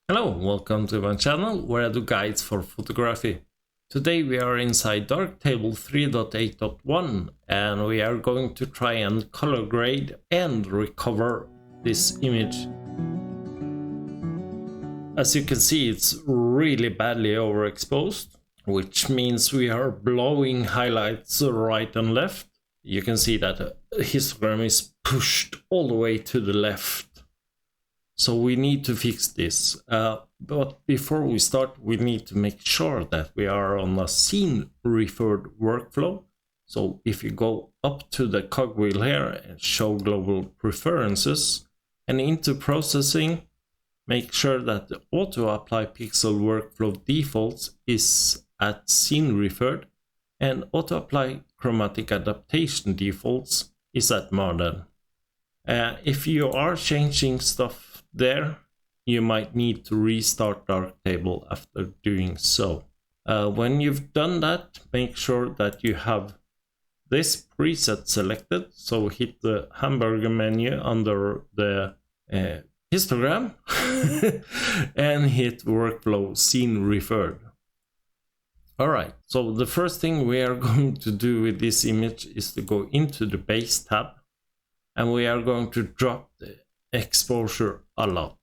Hello, welcome to my channel where I do guides for photography. Today we are inside Darktable 3.8.1 and we are going to try and color grade and recover this image. As you can see, it's really badly overexposed, which means we are blowing highlights right and left. You can see that the histogram is pushed all the way to the left. So we need to fix this, but before we start, we need to make sure that we are on a scene referred workflow. So if you go up to the cogwheel here and show global preferences and into processing, make sure that the auto apply pixel workflow defaults is at scene referred and auto apply chromatic adaptation defaults is at modern. If you are changing stuff there, you might need to restart Darktable after doing so. When you've done that, make sure that you have this preset selected. So hit the hamburger menu under the histogram and hit workflow scene referred. Alright, so the first thing we are going to do with this image is to go into the base tab and we are going to drop the exposure a lot.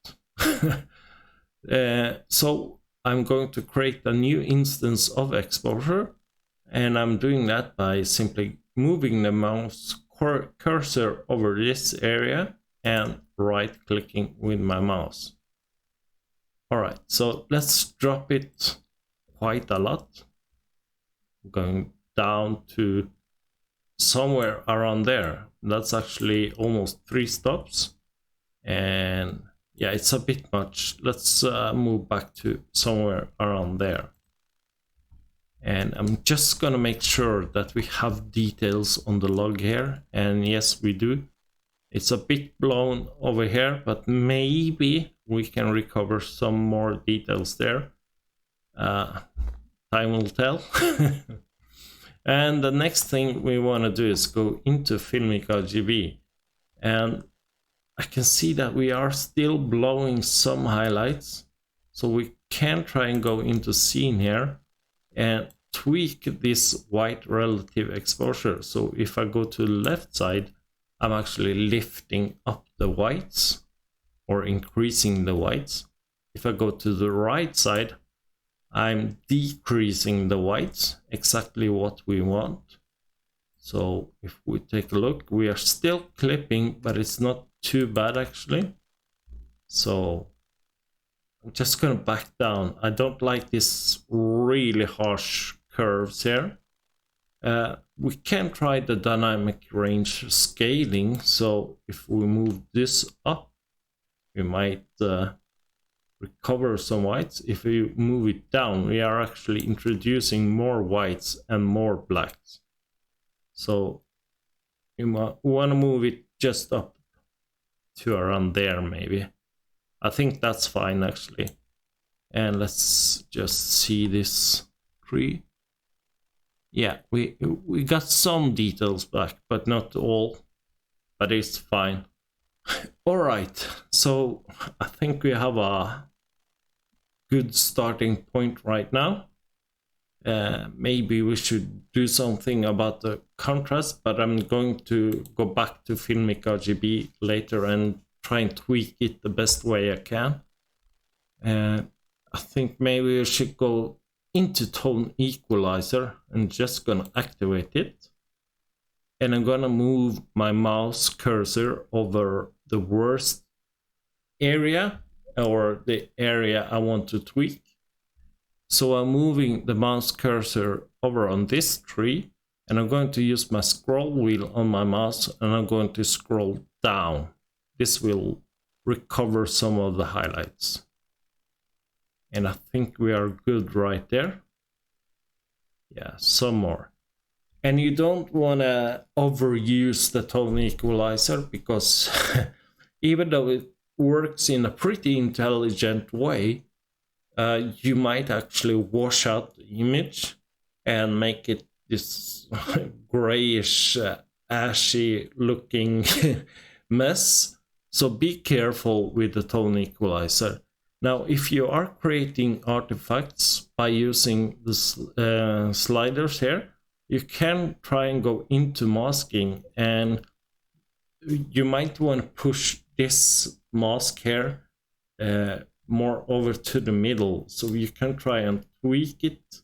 So I'm going to create a new instance of exposure, and I'm doing that by simply moving the mouse cursor over this area and right clicking with my mouse. Alright, so let's drop it quite a lot, going down to somewhere around there. That's actually almost 3 stops. And yeah, it's a bit much. Let's move back to somewhere around there. And I'm just gonna make sure that we have details on the log here. And yes, we do. It's a bit blown over here, but maybe we can recover some more details there. Time will tell. And the next thing we want to do is go into filmic RGB. And I can see that we are still blowing some highlights. So we can try and go into scene here and tweak this white relative exposure. So if I go to the left side, I'm actually lifting up the whites or increasing the whites. If I go to the right side, I'm decreasing the whites, exactly what we want. So if we take a look, we are still clipping, but it's not too bad actually. So I'm just gonna back down. I don't like this really harsh curves here. We can try the dynamic range scaling. So if we move this up, we might recover some whites. If we move it down, we are actually introducing more whites and more blacks. So we want to move it just up to around there maybe. I think that's fine actually. And let's just see this tree. Yeah, we got some details back, but not all. But it's fine. Alright, so I think we have a good starting point right now. Maybe we should do something about the contrast, but I'm going to go back to filmic RGB later and try and tweak it the best way I can. I think maybe we should go into tone equalizer and just gonna activate it. And I'm gonna move my mouse cursor over the worst area or the area I want to tweak. So I'm moving the mouse cursor over on this tree and I'm going to use my scroll wheel on my mouse and I'm going to scroll down. This will recover some of the highlights. And I think we are good right there. Yeah, some more. And you don't want to overuse the tone equalizer because even though it works in a pretty intelligent way, you might actually wash out the image and make it this grayish, ashy looking mess. So be careful with the tone equalizer. Now, if you are creating artifacts by using the sliders here, you can try and go into masking, and you might want to push this mask here more over to the middle. So you can try and tweak it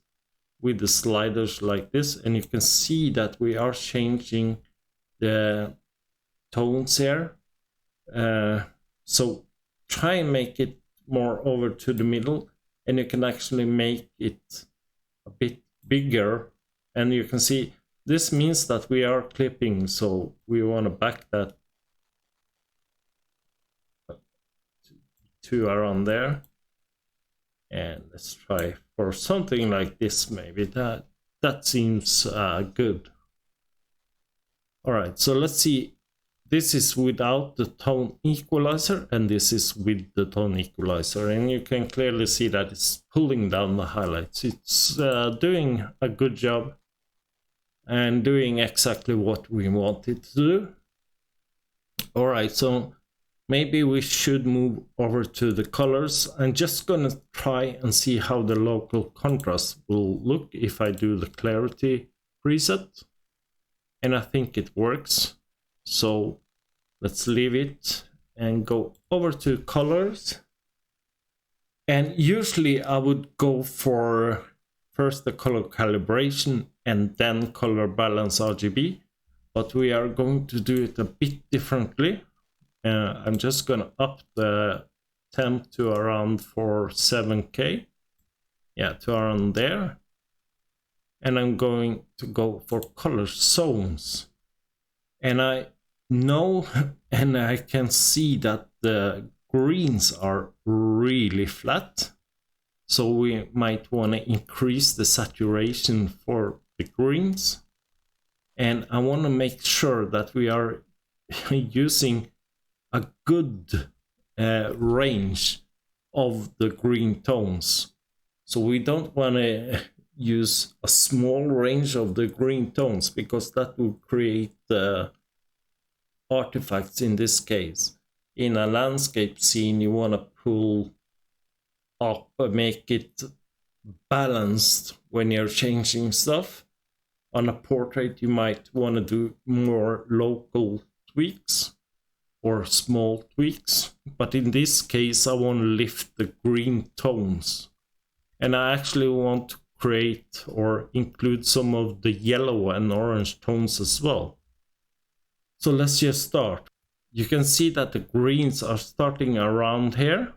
with the sliders like this, and you can see that we are changing the tones here. So try and make it more over to the middle, and you can actually make it a bit bigger. And you can see this means that we are clipping, so we want to back that to around there. And let's try for something like this, maybe. That seems good. All right, so let's see. This is without the tone equalizer, and this is with the tone equalizer, and you can clearly see that it's pulling down the highlights. It's doing a good job and doing exactly what we want it to do. All right, so maybe we should move over to the colors. I'm just gonna try and see how the local contrast will look if I do the clarity preset, and I think it works. So let's leave it and go over to colors. And usually I would go for first the color calibration and then color balance RGB, but we are going to do it a bit differently. I'm just gonna up the temp to around 47K, yeah, to around there. And I'm going to go for color zones. And I know and I can see that the greens are really flat. So we might want to increase the saturation for the greens. And I want to make sure that we are using a good range of the green tones. So we don't want to use a small range of the green tones, because that will create artifacts. In this case, in a landscape scene, you want to pull up, make it balanced when you're changing stuff. On a portrait, you might want to do more local tweaks or small tweaks, but in this case I want to lift the green tones, and I actually want to create or include some of the yellow and orange tones as well. So let's just start. You can see that the greens are starting around here.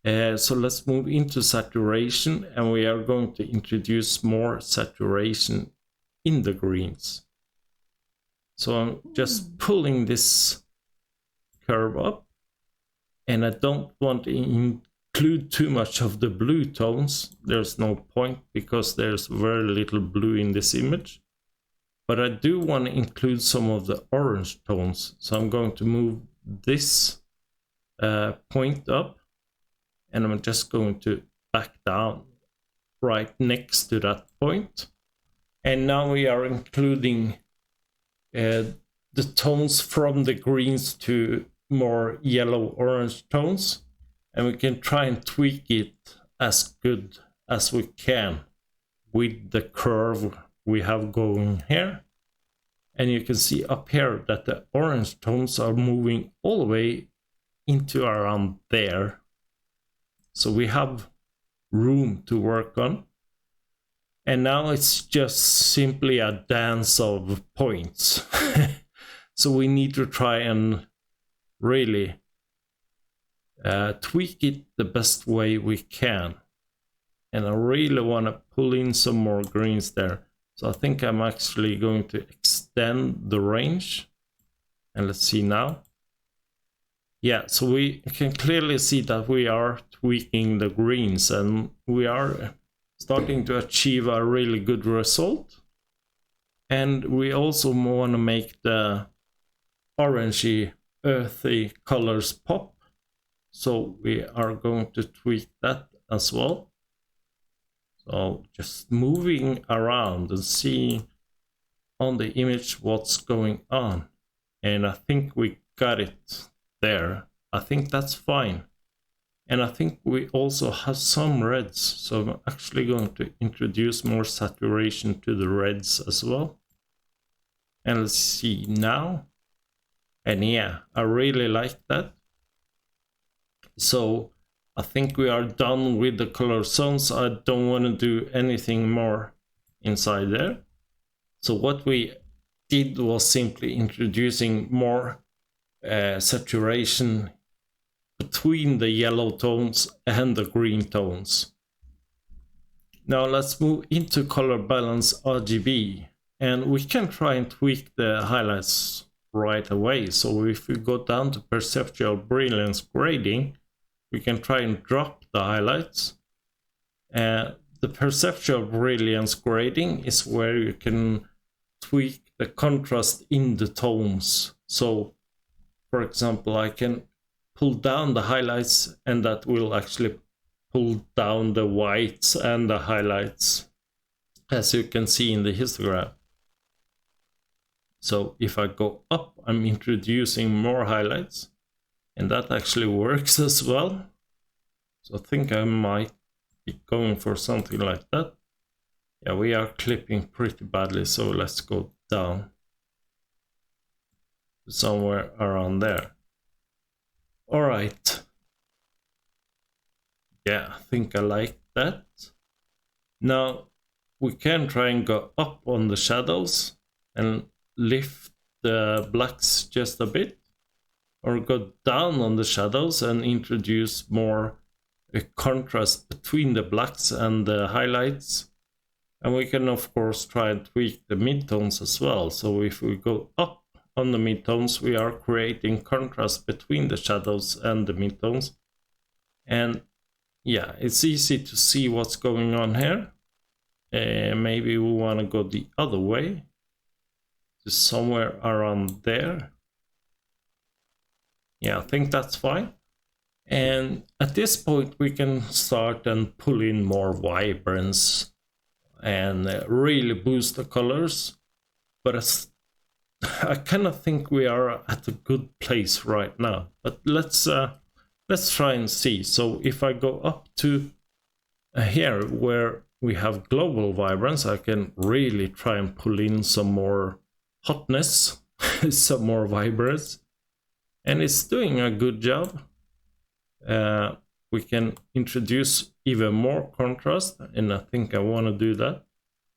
So let's move into saturation, and we are going to introduce more saturation in the greens. So I'm just pulling this curve up, and I don't want to include too much of the blue tones. There's no point, because there's very little blue in this image. But I do want to include some of the orange tones. So I'm going to move this point up, and I'm just going to back down right next to that point. And now we are including the tones from the greens to more yellow orange tones, and we can try and tweak it as good as we can with the curve we have going here. And you can see up here that the orange tones are moving all the way into around there. So we have room to work on. And now it's just simply a dance of points. So we need to try and really tweak it the best way we can. And I really want to pull in some more greens there. So I think I'm actually going to extend the range. And let's see now. Yeah, so we can clearly see that we are tweaking the greens, and we are starting to achieve a really good result. And we also want to make the orangey, earthy colors pop. So we are going to tweak that as well. So just moving around and seeing on the image what's going on. And I think we got it there. I think that's fine. And I think we also have some reds, so I'm actually going to introduce more saturation to the reds as well. And let's see now. And yeah, I really like that. So I think we are done with the color zones. I don't want to do anything more inside there. So what we did was simply introducing more saturation between the yellow tones and the green tones. Now let's move into color balance RGB, and we can try and tweak the highlights right away. So if we go down to perceptual brilliance grading, we can try and drop the highlights. The perceptual brilliance grading is where you can tweak the contrast in the tones. So for example, I can pull down the highlights, and that will actually pull down the whites and the highlights, as you can see in the histogram. So if I go up, I'm introducing more highlights, and that actually works as well. So I think I might be going for something like that. Yeah, we are clipping pretty badly, so let's go down somewhere around there. All right. Yeah, I think I like that. Now we can try and go up on the shadows and lift the blacks just a bit, or go down on the shadows and introduce more contrast between the blacks and the highlights. And we can of course try and tweak the midtones as well. So if we go up on the midtones, we are creating contrast between the shadows and the midtones. And yeah, it's easy to see what's going on here. Maybe we want to go the other way, to somewhere around there. Yeah, I think that's fine. And at this point we can start and pull in more vibrance and really boost the colors. But I kind of think we are at a good place right now. But let's try and see. So if I go up to here where we have global vibrance, I can really try and pull in some more hotness, some more vibrance, and it's doing a good job. We can introduce even more contrast, and I think I want to do that,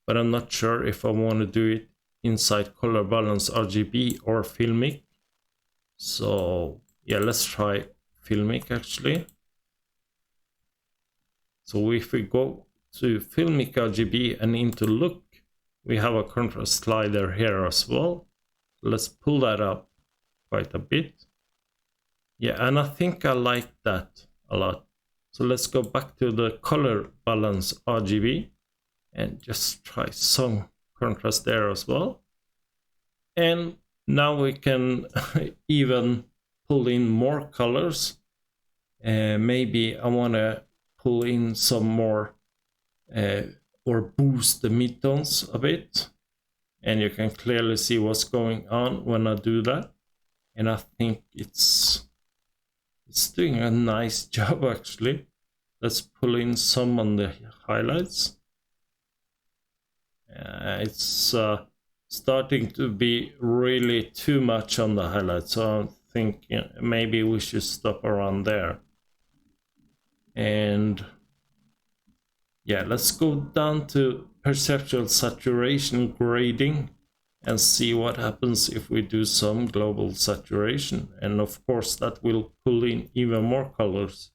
but I'm not sure if I want to do it inside color balance RGB or filmic. So yeah, let's try filmic actually. So if we go to filmic RGB and into look, we have a contrast slider here as well. Let's pull that up quite a bit. Yeah, and I think I like that a lot. So let's go back to the color balance RGB and just try some contrast there as well. And now we can even pull in more colors. Maybe I want to pull in some more or boost the midtones a bit. And you can clearly see what's going on when I do that. And I think it's doing a nice job actually. Let's pull in some on the highlights. It's starting to be really too much on the highlights, so I'm thinking maybe we should stop around there. And yeah, let's go down to perceptual saturation grading and see what happens if we do some global saturation. And of course that will pull in even more colors.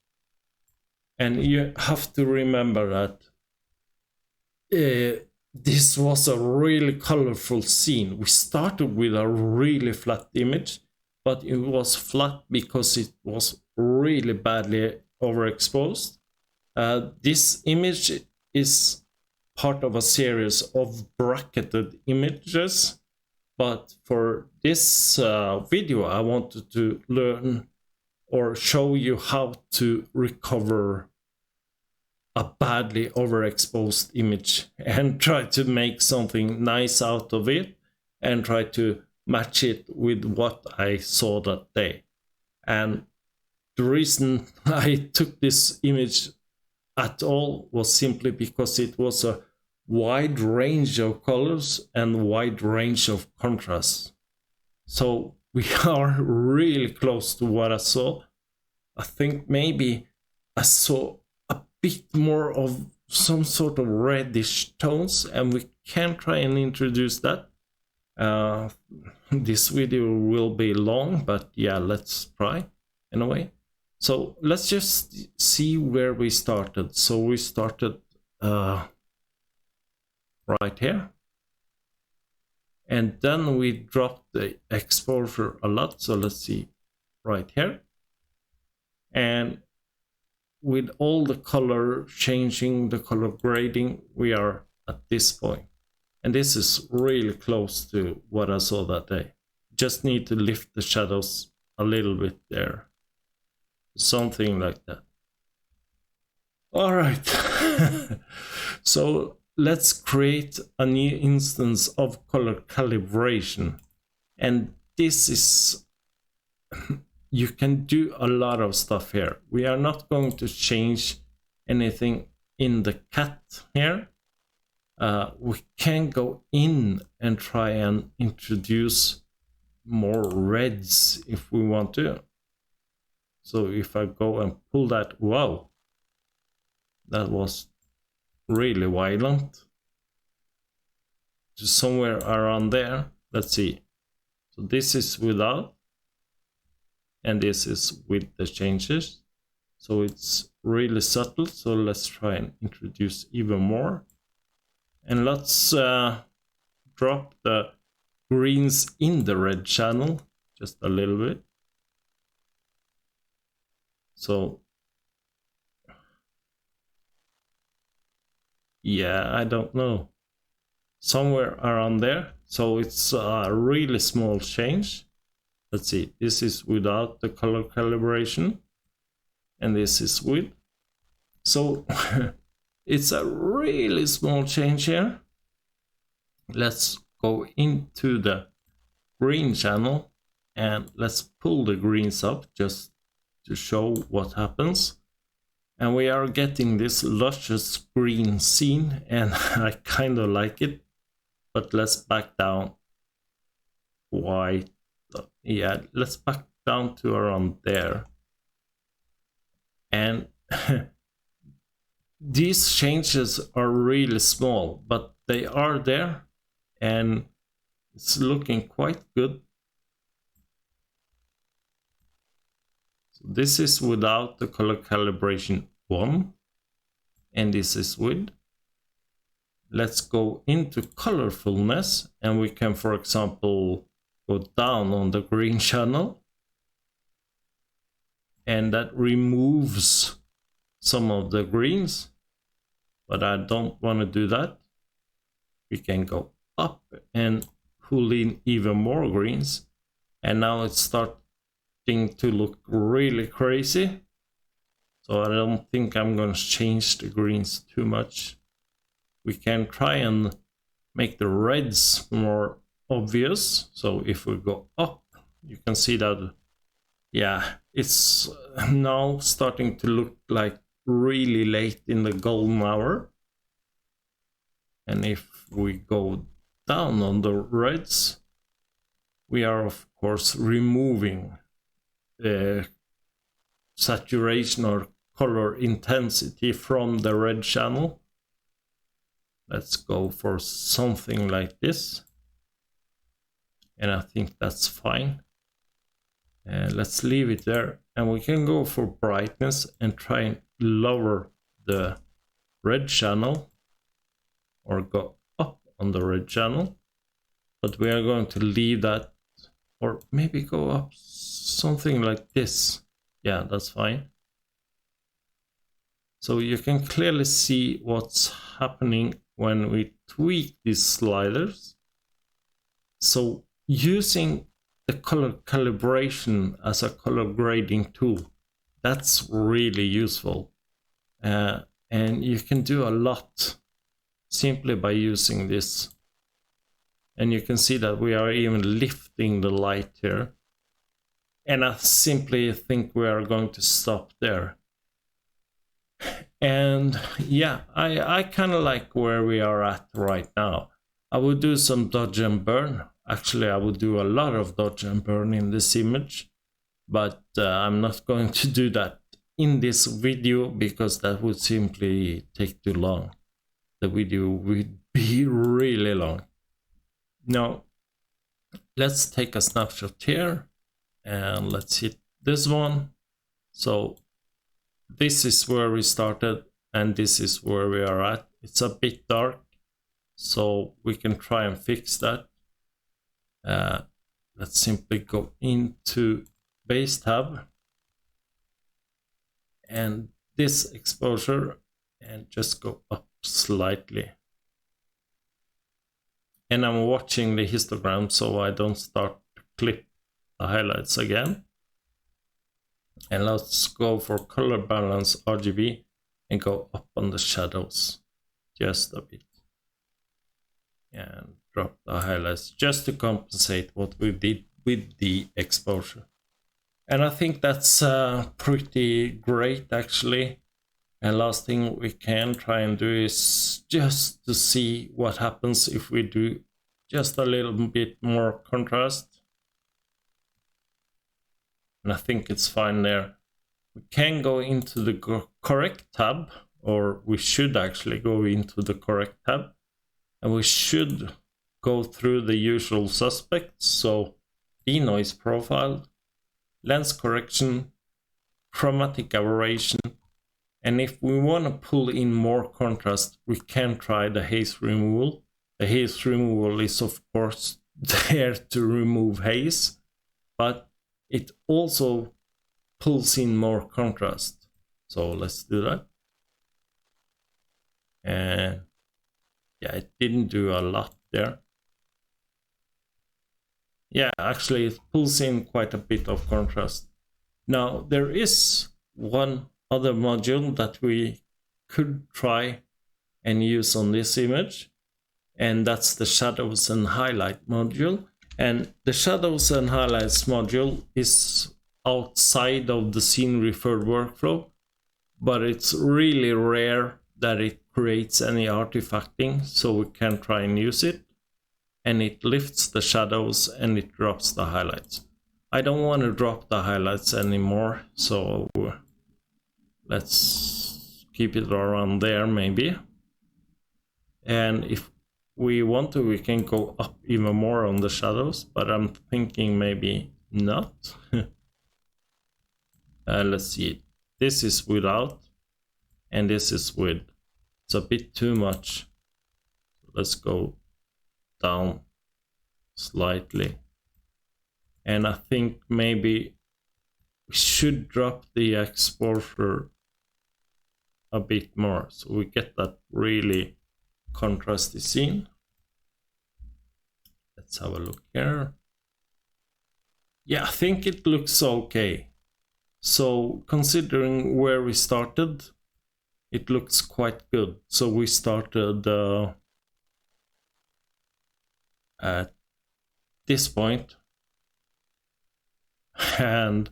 And you have to remember that this was a really colorful scene. We started with a really flat image, but it was flat because it was really badly overexposed. This image is part of a series of bracketed images, but for this video I wanted to learn or show you how to recover a badly overexposed image and try to make something nice out of it and try to match it with what I saw that day. And the reason I took this image at all was simply because it was a wide range of colors and wide range of contrasts. So we are really close to what I saw. I think maybe I saw a bit more of some sort of reddish tones, and we can try and introduce that. This video will be long, but yeah, let's try in a way. So let's just see where we started. So we started right here, and then we dropped the exposure a lot. So let's see right here, and with all the color changing, the color grading, we are at this point. And this is really close to what I saw that day. Just need to lift the shadows a little bit there. Something like that. All right. So let's create a new instance of color calibration. And this is, you can do a lot of stuff here. We are not going to change anything in the cat here. We can go in and try and introduce more reds if we want to. So if I go and pull that, wow, that was really violent. Just somewhere around there. Let's see. So this is without, and this is with the changes. So it's really subtle. So let's try and introduce even more. And let's drop the greens in the red channel just a little bit. So yeah, I don't know, somewhere around there. So it's a really small change. Let's see, this is without the color calibration, and this is with. So it's a really small change here. Let's go into the green channel and let's pull the greens up just to show what happens. And we are getting this luscious green scene, and I kind of like it. But let's back down. White. Yeah, let's back down to around there. And these changes are really small, but they are there, and it's looking quite good. So this is without the color calibration 1, and this is with. Let's go into colorfulness, and we can, for example, go down on the green channel, and that removes some of the greens, but I don't want to do that. We can go up and pull in even more greens, and now it's starting to look really crazy. So I don't think I'm going to change the greens too much. We can try and make the reds more obvious. So if we go up, you can see that, yeah, it's now starting to look like really late in the golden hour. And if we go down on the reds, we are of course removing the saturation or color intensity from the red channel. Let's go for something like this, and I think that's fine. Let's leave it there, and we can go for brightness and try and lower the red channel, or go up on the red channel, but we are going to leave that, or maybe go up something like this. Yeah, that's fine. So you can clearly see what's happening when we tweak these sliders. So using the color calibration as a color grading tool, that's really useful. And you can do a lot simply by using this. And you can see that we are even lifting the light here. And I simply think we are going to stop there. And yeah, I kind of like where we are at right now. I would do some dodge and burn. Actually, I would do a lot of dodge and burn in this image, but I'm not going to do that in this video because that would simply take too long. The video would be really long. Now, let's take a snapshot here and let's hit this one. So this is where we started and this is where we are at. It's a bit dark, so we can try and fix that. Let's simply go into base tab and this exposure and just go up slightly. And I'm watching the histogram so I don't start to clip the highlights again. And let's go for color balance RGB and go up on the shadows just a bit. And drop the highlights just to compensate what we did with the exposure. And I think that's pretty great actually. And last thing we can try and do is just to see what happens if we do just a little bit more contrast. And I think it's fine there. We can go into the correct tab, or we should actually go into the correct tab. And we should go through the usual suspects. So denoise profile, lens correction, chromatic aberration. And if we want to pull in more contrast, we can try the haze removal. The haze removal is of course there to remove haze, but it also pulls in more contrast. So let's do that. And yeah, it didn't do a lot there. Yeah, actually it pulls in quite a bit of contrast. Now there is one other module that we could try and use on this image, and that's the shadows and highlight module. And the shadows and highlights module is outside of the scene referred workflow, but it's really rare that it creates any artifacting, so we can try and use it. And it lifts the shadows and it drops the highlights. I don't want to drop the highlights anymore, so let's keep it around there maybe. And if we want to, we can go up even more on the shadows, but I'm thinking maybe not. Let's see. This is without and this is with. It's a bit too much. Let's go down slightly. And I think maybe we should drop the exposure a bit more so we get that really contrasty scene. Let's have a look here. Yeah, I think it looks okay. So considering where we started, it looks quite good. So we started at this point and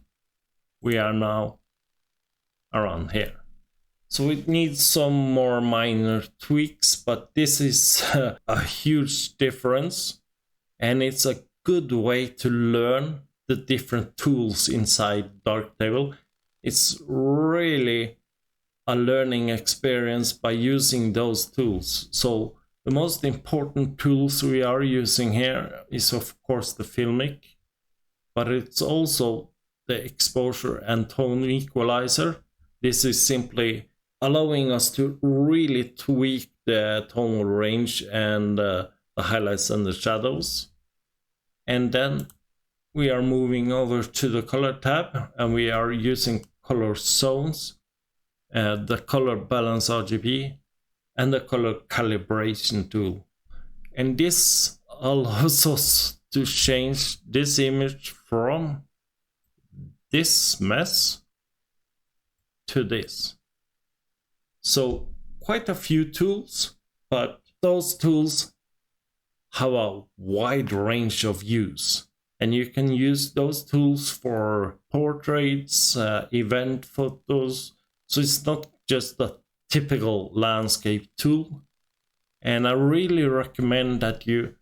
we are now around here. So it needs some more minor tweaks, but this is a huge difference, and it's a good way to learn the different tools inside Darktable. It's really a learning experience by using those tools. So the most important tools we are using here is of course the filmic, but it's also the exposure and tone equalizer. This is simply allowing us to really tweak the tonal range and the highlights and the shadows. And then we are moving over to the color tab and we are using color zones, the color balance RGB and the color calibration tool. And this allows us to change this image from this mess to this. So quite a few tools, but those tools have a wide range of use. And you can use those tools for portraits, event photos. So it's not just a typical landscape tool. And I really recommend that you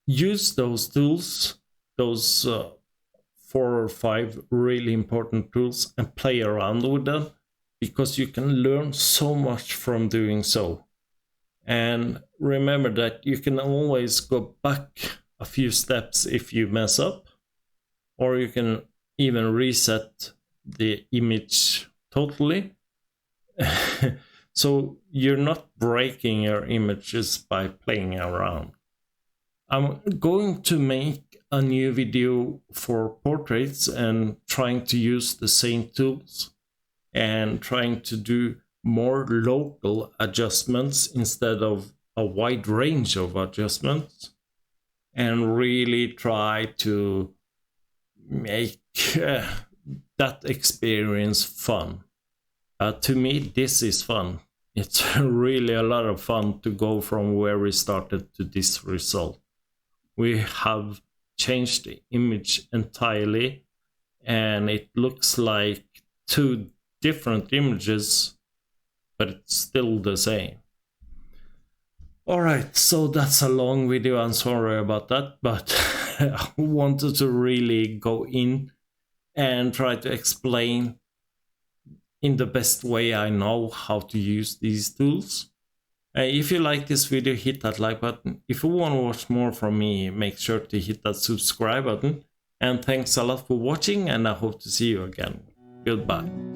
use those tools, those 4 or 5 really important tools, and play around with them, because you can learn so much from doing so. And remember that you can always go back a few steps if you mess up, or you can even reset the image totally. So you're not breaking your images by playing around. I'm going to make a new video for portraits and trying to use the same tools and trying to do more local adjustments instead of a wide range of adjustments, and really try to make that experience fun. To me, this is fun. It's really a lot of fun to go from where we started to this result. We have changed the image entirely, and it looks like 2 different images, but it's still the same. Alright, so that's a long video, I'm sorry about that, but I wanted to really go in and try to explain in the best way I know how to use these tools. If you like this video, hit that like button. If you want to watch more from me, make sure to hit that subscribe button. And thanks a lot for watching, and I hope to see you again. Goodbye.